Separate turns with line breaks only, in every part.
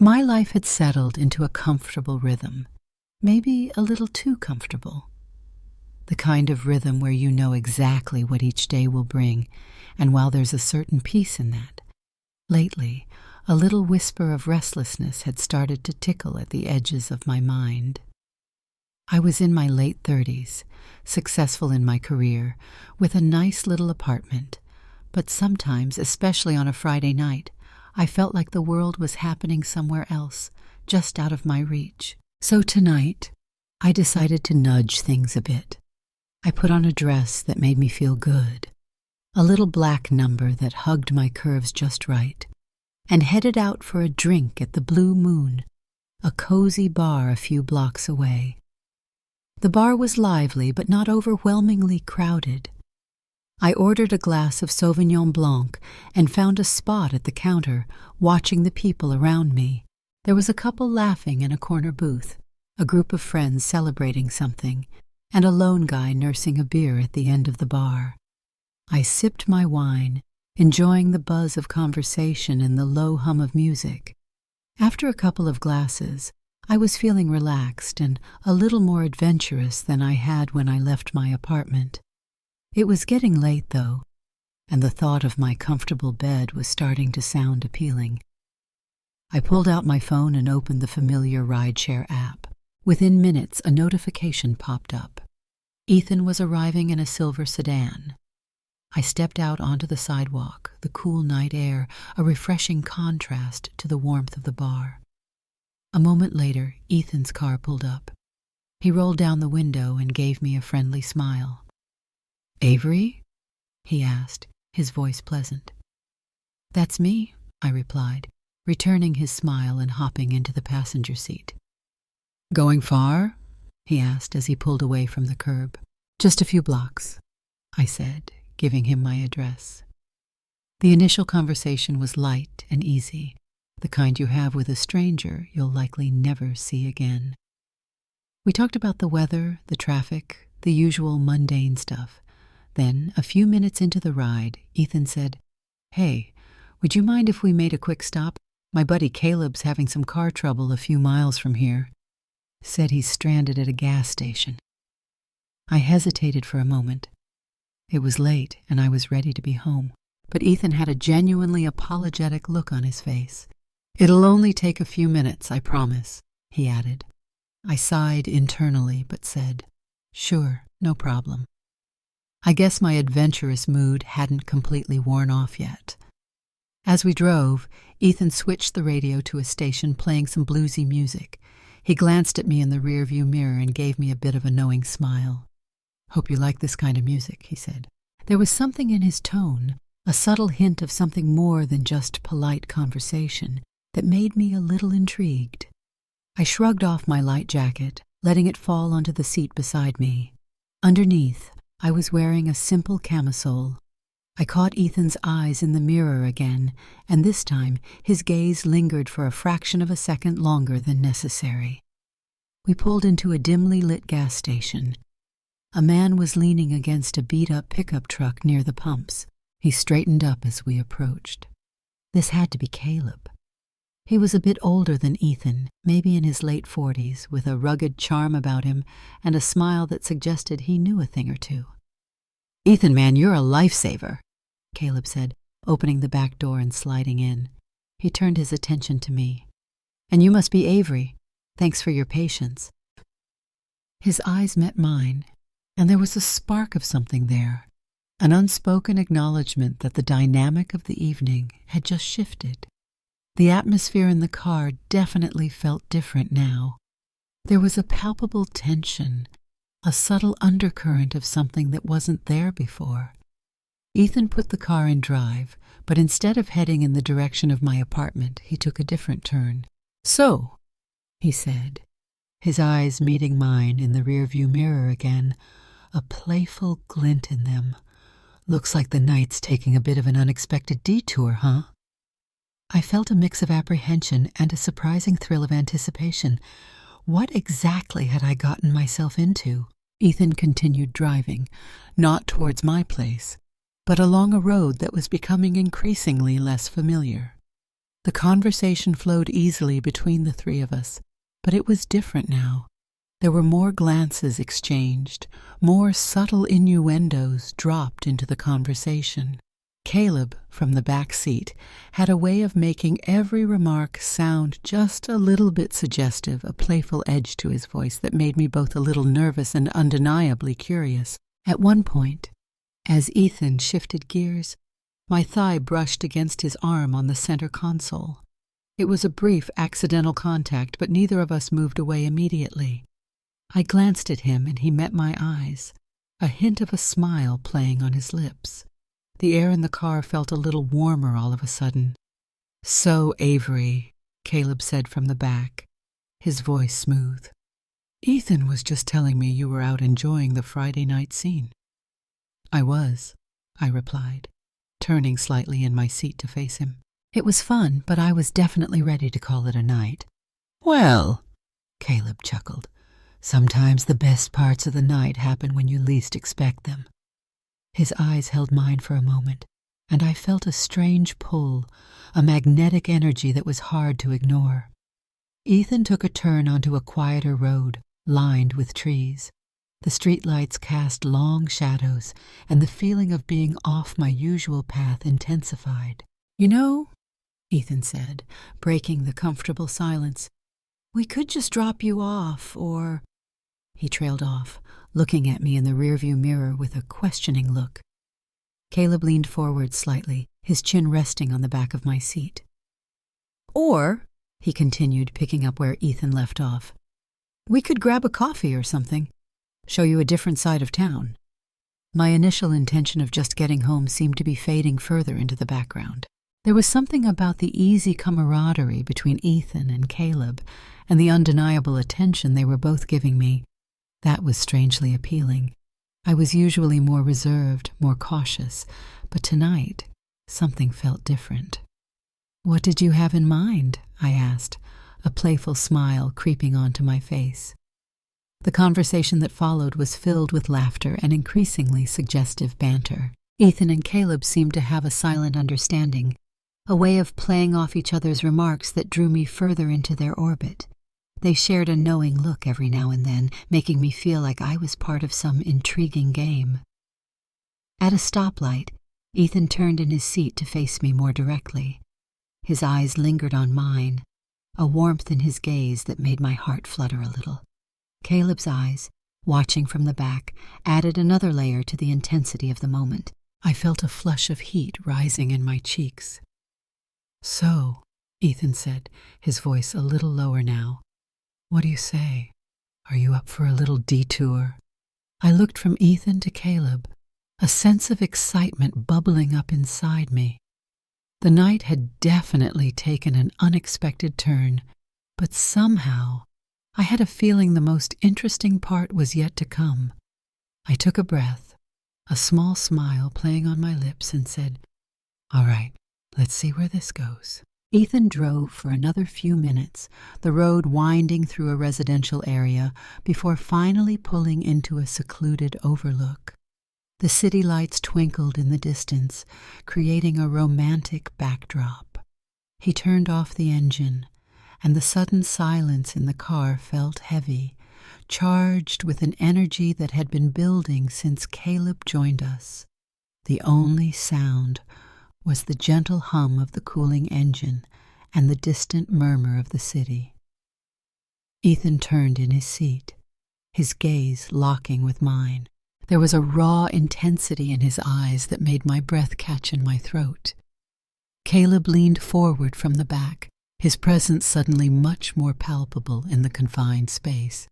My life had settled into a comfortable rhythm, maybe a little too comfortable. The kind of rhythm where you know exactly what each day will bring, and while there's a certain peace in that, lately, a little whisper of restlessness had started to tickle at the edges of my mind. I was in my late 30s, successful in my career, with a nice little apartment, but sometimes, especially on a Friday night, I felt like the world was happening somewhere else, just out of my reach. So tonight, I decided to nudge things a bit. I put on a dress that made me feel good, a little black number that hugged my curves just right, and headed out for a drink at the Blue Moon, a cozy bar a few blocks away. The bar was lively but not overwhelmingly crowded. I ordered a glass of Sauvignon Blanc and found a spot at the counter, watching the people around me. There was a couple laughing in a corner booth, a group of friends celebrating something, and a lone guy nursing a beer at the end of the bar. I sipped my wine, enjoying the buzz of conversation and the low hum of music. After a couple of glasses, I was feeling relaxed and a little more adventurous than I had when I left my apartment. It was getting late, though, and the thought of my comfortable bed was starting to sound appealing. I pulled out my phone and opened the familiar rideshare app. Within minutes, a notification popped up. Ethan was arriving in a silver sedan. I stepped out onto the sidewalk, the cool night air, a refreshing contrast to the warmth of the bar. A moment later, Ethan's car pulled up. He rolled down the window and gave me a friendly smile. "Avery?" he asked, his voice pleasant. "That's me," I replied, returning his smile and hopping into the passenger seat. "Going far?" he asked as he pulled away from the curb. "Just a few blocks," I said, giving him my address. The initial conversation was light and easy, the kind you have with a stranger you'll likely never see again. We talked about the weather, the traffic, the usual mundane stuff. Then, a few minutes into the ride, Ethan said, "Hey, would you mind if we made a quick stop? My buddy Caleb's having some car trouble a few miles from here. Said he's stranded at a gas station." I hesitated for a moment. It was late, and I was ready to be home, but Ethan had a genuinely apologetic look on his face. "It'll only take a few minutes, I promise," he added. I sighed internally, but said, "Sure, no problem." I guess my adventurous mood hadn't completely worn off yet. As we drove, Ethan switched the radio to a station playing some bluesy music. He glanced at me in the rearview mirror and gave me a bit of a knowing smile. "Hope you like this kind of music," he said. There was something in his tone, a subtle hint of something more than just polite conversation, that made me a little intrigued. I shrugged off my light jacket, letting it fall onto the seat beside me. Underneath, I was wearing a simple camisole. I caught Ethan's eyes in the mirror again, and this time his gaze lingered for a fraction of a second longer than necessary. We pulled into a dimly lit gas station. A man was leaning against a beat-up pickup truck near the pumps. He straightened up as we approached. This had to be Caleb. He was a bit older than Ethan, maybe in his late 40s, with a rugged charm about him and a smile that suggested he knew a thing or two. "Ethan, man, you're a lifesaver," Caleb said, opening the back door and sliding in. He turned his attention to me. "And you must be Avery. Thanks for your patience." His eyes met mine, and there was a spark of something there, an unspoken acknowledgement that the dynamic of the evening had just shifted. The atmosphere in the car definitely felt different now. There was a palpable tension, a subtle undercurrent of something that wasn't there before. Ethan put the car in drive, but instead of heading in the direction of my apartment, he took a different turn. "So," he said, his eyes meeting mine in the rearview mirror again, a playful glint in them. "Looks like the night's taking a bit of an unexpected detour, huh?" I felt a mix of apprehension and a surprising thrill of anticipation. What exactly had I gotten myself into? Ethan continued driving, not towards my place, but along a road that was becoming increasingly less familiar. The conversation flowed easily between the three of us, but it was different now. There were more glances exchanged, more subtle innuendos dropped into the conversation. Caleb, from the back seat, had a way of making every remark sound just a little bit suggestive, a playful edge to his voice that made me both a little nervous and undeniably curious. At one point, as Ethan shifted gears, my thigh brushed against his arm on the center console. It was a brief, accidental contact, but neither of us moved away immediately. I glanced at him and he met my eyes, a hint of a smile playing on his lips. The air in the car felt a little warmer all of a sudden. "So, Avery," Caleb said from the back, his voice smooth. "Ethan was just telling me you were out enjoying the Friday night scene." "I was," I replied, turning slightly in my seat to face him. "It was fun, but I was definitely ready to call it a night." "Well," Caleb chuckled, "sometimes the best parts of the night happen when you least expect them." His eyes held mine for a moment, and I felt a strange pull, a magnetic energy that was hard to ignore. Ethan took a turn onto a quieter road, lined with trees. The streetlights cast long shadows, and the feeling of being off my usual path intensified. "You know," Ethan said, breaking the comfortable silence, "we could just drop you off, or—" He trailed off, looking at me in the rearview mirror with a questioning look. Caleb leaned forward slightly, his chin resting on the back of my seat. "Or," he continued, picking up where Ethan left off, "we could grab a coffee or something, show you a different side of town." My initial intention of just getting home seemed to be fading further into the background. There was something about the easy camaraderie between Ethan and Caleb and the undeniable attention they were both giving me. That was strangely appealing. I was usually more reserved, more cautious, but tonight something felt different. "What did you have in mind?" I asked, a playful smile creeping onto my face. The conversation that followed was filled with laughter and increasingly suggestive banter. Ethan and Caleb seemed to have a silent understanding, a way of playing off each other's remarks that drew me further into their orbit. They shared a knowing look every now and then, making me feel like I was part of some intriguing game. At a stoplight, Ethan turned in his seat to face me more directly. His eyes lingered on mine, a warmth in his gaze that made my heart flutter a little. Caleb's eyes, watching from the back, added another layer to the intensity of the moment. I felt a flush of heat rising in my cheeks. "So," Ethan said, his voice a little lower now, "what do you say? Are you up for a little detour?" I looked from Ethan to Caleb, a sense of excitement bubbling up inside me. The night had definitely taken an unexpected turn, but somehow I had a feeling the most interesting part was yet to come. I took a breath, a small smile playing on my lips, and said, "All right, let's see where this goes." Ethan drove for another few minutes, the road winding through a residential area before finally pulling into a secluded overlook. The city lights twinkled in the distance, creating a romantic backdrop. He turned off the engine, and the sudden silence in the car felt heavy, charged with an energy that had been building since Caleb joined us. The only sound was the gentle hum of the cooling engine and the distant murmur of the city. Ethan turned in his seat, his gaze locking with mine. There was a raw intensity in his eyes that made my breath catch in my throat. Caleb leaned forward from the back, his presence suddenly much more palpable in the confined space.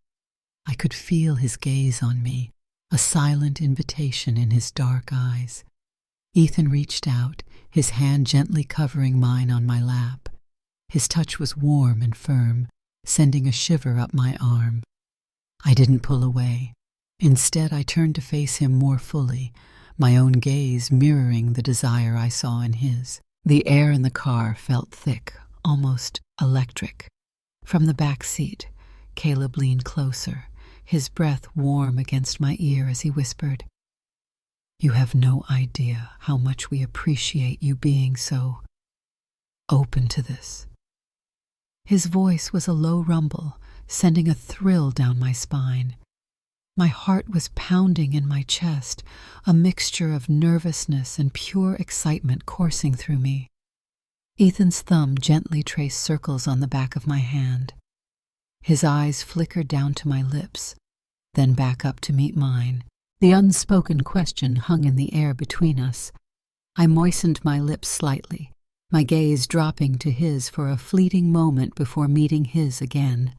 I could feel his gaze on me, a silent invitation in his dark eyes. Ethan reached out, his hand gently covering mine on my lap. His touch was warm and firm, sending a shiver up my arm. I didn't pull away. Instead, I turned to face him more fully, my own gaze mirroring the desire I saw in his. The air in the car felt thick, almost electric. From the back seat, Caleb leaned closer, his breath warm against my ear as he whispered, "You have no idea how much we appreciate you being so open to this. His voice was a low rumble, sending a thrill down my spine. My heart was pounding in my chest, a mixture of nervousness and pure excitement coursing through me. Ethan's thumb gently traced circles on the back of my hand. His eyes flickered down to my lips, then back up to meet mine. The unspoken question hung in the air between us. I moistened my lips slightly, my gaze dropping to his for a fleeting moment before meeting his again.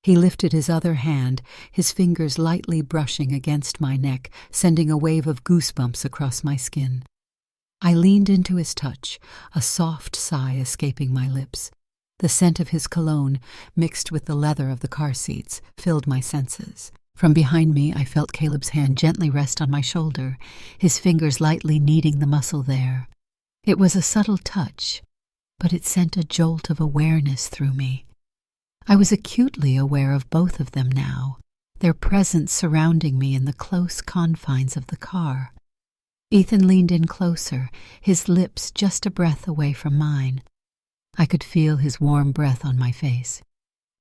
He lifted his other hand, his fingers lightly brushing against my neck, sending a wave of goosebumps across my skin. I leaned into his touch, a soft sigh escaping my lips. The scent of his cologne, mixed with the leather of the car seats, filled my senses. From behind me, I felt Caleb's hand gently rest on my shoulder, his fingers lightly kneading the muscle there. It was a subtle touch, but it sent a jolt of awareness through me. I was acutely aware of both of them now, their presence surrounding me in the close confines of the car. Ethan leaned in closer, his lips just a breath away from mine. I could feel his warm breath on my face.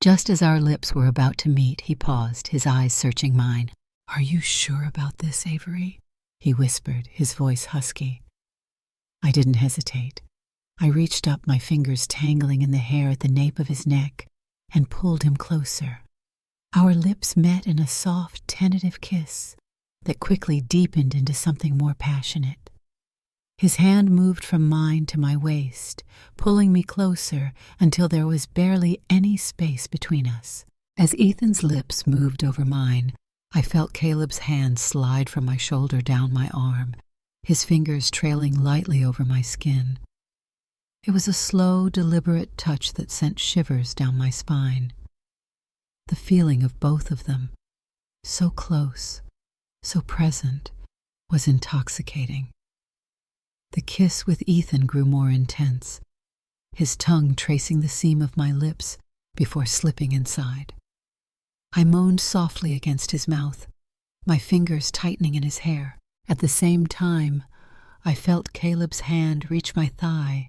Just as our lips were about to meet, he paused, his eyes searching mine. "Are you sure about this, Avery?" he whispered, his voice husky. I didn't hesitate. I reached up, my fingers tangling in the hair at the nape of his neck, and pulled him closer. Our lips met in a soft, tentative kiss that quickly deepened into something more passionate. His hand moved from mine to my waist, pulling me closer until there was barely any space between us. As Ethan's lips moved over mine, I felt Caleb's hand slide from my shoulder down my arm, his fingers trailing lightly over my skin. It was a slow, deliberate touch that sent shivers down my spine. The feeling of both of them, so close, so present, was intoxicating. The kiss with Ethan grew more intense, his tongue tracing the seam of my lips before slipping inside. I moaned softly against his mouth, my fingers tightening in his hair. At the same time, I felt Caleb's hand reach my thigh,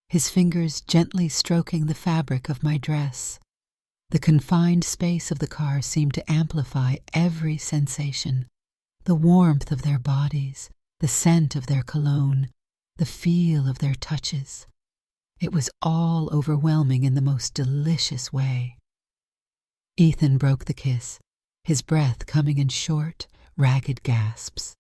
his fingers gently stroking the fabric of my dress. The confined space of the car seemed to amplify every sensation, the warmth of their bodies, the scent of their cologne, the feel of their touches. It was all overwhelming in the most delicious way. Ethan broke the kiss, his breath coming in short, ragged gasps.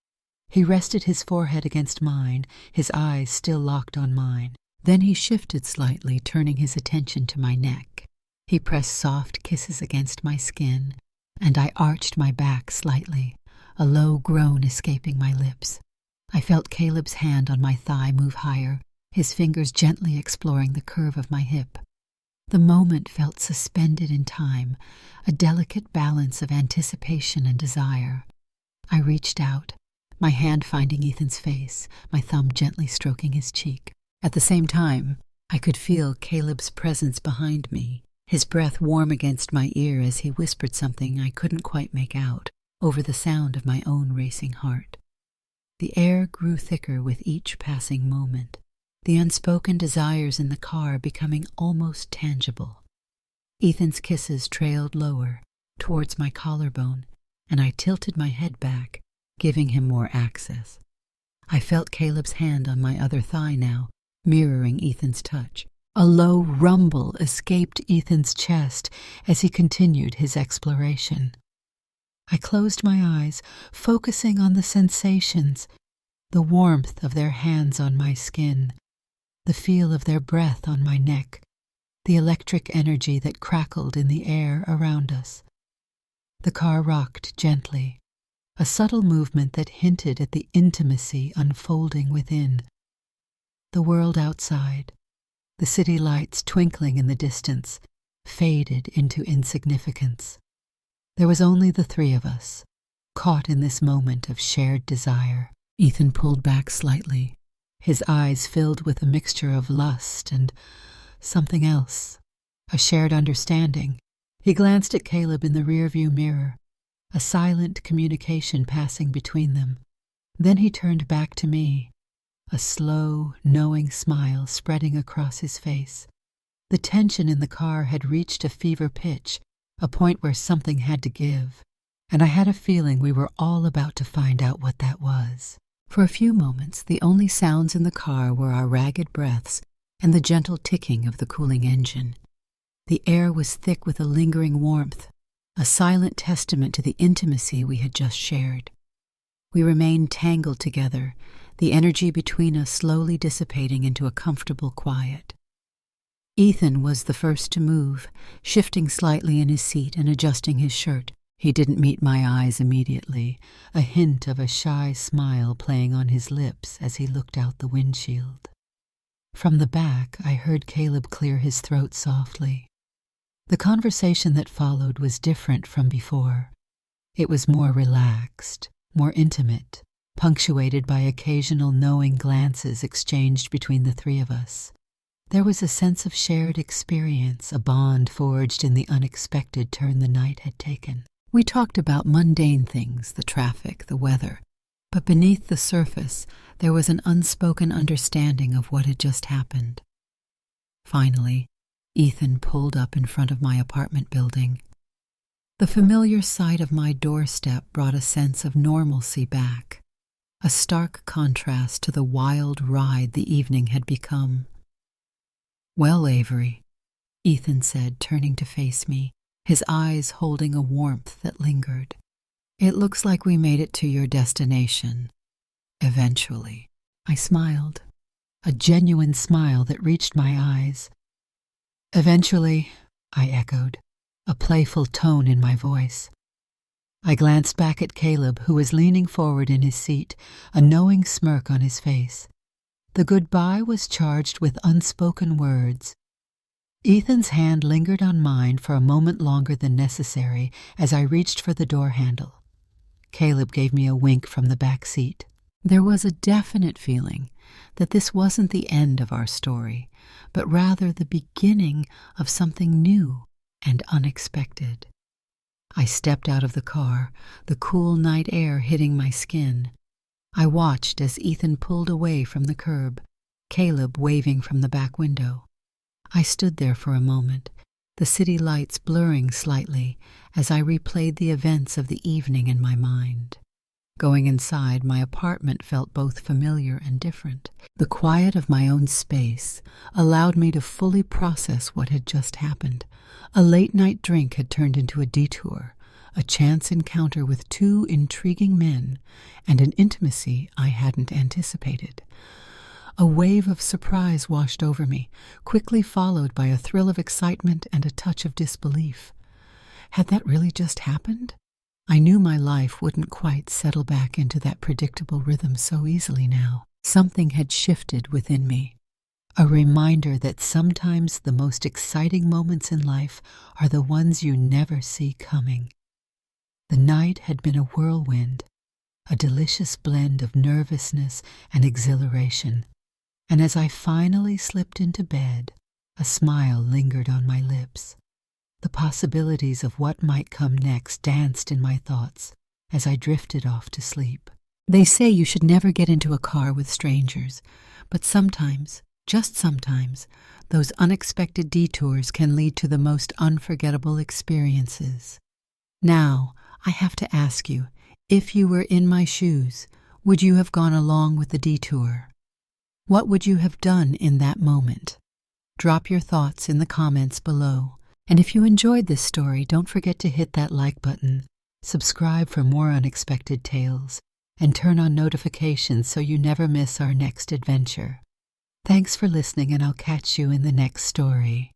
He rested his forehead against mine, his eyes still locked on mine. Then he shifted slightly, turning his attention to my neck. He pressed soft kisses against my skin, and I arched my back slightly, a low groan escaping my lips. I felt Caleb's hand on my thigh move higher, his fingers gently exploring the curve of my hip. The moment felt suspended in time, a delicate balance of anticipation and desire. I reached out, my hand finding Ethan's face, my thumb gently stroking his cheek. At the same time, I could feel Caleb's presence behind me, his breath warm against my ear as he whispered something I couldn't quite make out, over the sound of my own racing heart. The air grew thicker with each passing moment, the unspoken desires in the car becoming almost tangible. Ethan's kisses trailed lower, towards my collarbone, and I tilted my head back, giving him more access. I felt Caleb's hand on my other thigh now, mirroring Ethan's touch. A low rumble escaped Ethan's chest as he continued his exploration. I closed my eyes, focusing on the sensations, the warmth of their hands on my skin, the feel of their breath on my neck, the electric energy that crackled in the air around us. The car rocked gently, a subtle movement that hinted at the intimacy unfolding within. The world outside, the city lights twinkling in the distance, faded into insignificance. There was only the three of us, caught in this moment of shared desire. Ethan pulled back slightly, his eyes filled with a mixture of lust and something else, a shared understanding. He glanced at Caleb in the rearview mirror, a silent communication passing between them. Then he turned back to me, a slow, knowing smile spreading across his face. The tension in the car had reached a fever pitch, a point where something had to give, and I had a feeling we were all about to find out what that was. For a few moments, the only sounds in the car were our ragged breaths and the gentle ticking of the cooling engine. The air was thick with a lingering warmth, a silent testament to the intimacy we had just shared. We remained tangled together, the energy between us slowly dissipating into a comfortable quiet. Ethan was the first to move, shifting slightly in his seat and adjusting his shirt. He didn't meet my eyes immediately, a hint of a shy smile playing on his lips as he looked out the windshield. From the back, I heard Caleb clear his throat softly. The conversation that followed was different from before. It was more relaxed, more intimate, punctuated by occasional knowing glances exchanged between the three of us. There was a sense of shared experience, a bond forged in the unexpected turn the night had taken. We talked about mundane things, the traffic, the weather, but beneath the surface there was an unspoken understanding of what had just happened. Finally, Ethan pulled up in front of my apartment building. The familiar sight of my doorstep brought a sense of normalcy back, a stark contrast to the wild ride the evening had become. "Well, Avery," Ethan said, turning to face me, his eyes holding a warmth that lingered. "It looks like we made it to your destination. Eventually." I smiled, a genuine smile that reached my eyes. "Eventually," I echoed, a playful tone in my voice. I glanced back at Caleb, who was leaning forward in his seat, a knowing smirk on his face. The goodbye was charged with unspoken words. Ethan's hand lingered on mine for a moment longer than necessary as I reached for the door handle. Caleb gave me a wink from the back seat. There was a definite feeling that this wasn't the end of our story, but rather the beginning of something new and unexpected. I stepped out of the car, the cool night air hitting my skin. I watched as Ethan pulled away from the curb, Caleb waving from the back window. I stood there for a moment, the city lights blurring slightly as I replayed the events of the evening in my mind. Going inside, my apartment felt both familiar and different. The quiet of my own space allowed me to fully process what had just happened. A late-night drink had turned into a detour, a chance encounter with two intriguing men, and an intimacy I hadn't anticipated. A wave of surprise washed over me, quickly followed by a thrill of excitement and a touch of disbelief. Had that really just happened? I knew my life wouldn't quite settle back into that predictable rhythm so easily now. Something had shifted within me, a reminder that sometimes the most exciting moments in life are the ones you never see coming. The night had been a whirlwind, a delicious blend of nervousness and exhilaration, and as I finally slipped into bed, a smile lingered on my lips. The possibilities of what might come next danced in my thoughts as I drifted off to sleep. They say you should never get into a car with strangers, but sometimes, just sometimes, those unexpected detours can lead to the most unforgettable experiences. Now, I have to ask you, if you were in my shoes, would you have gone along with the detour? What would you have done in that moment? Drop your thoughts in the comments below. And if you enjoyed this story, don't forget to hit that like button, subscribe for more unexpected tales, and turn on notifications so you never miss our next adventure. Thanks for listening, and I'll catch you in the next story.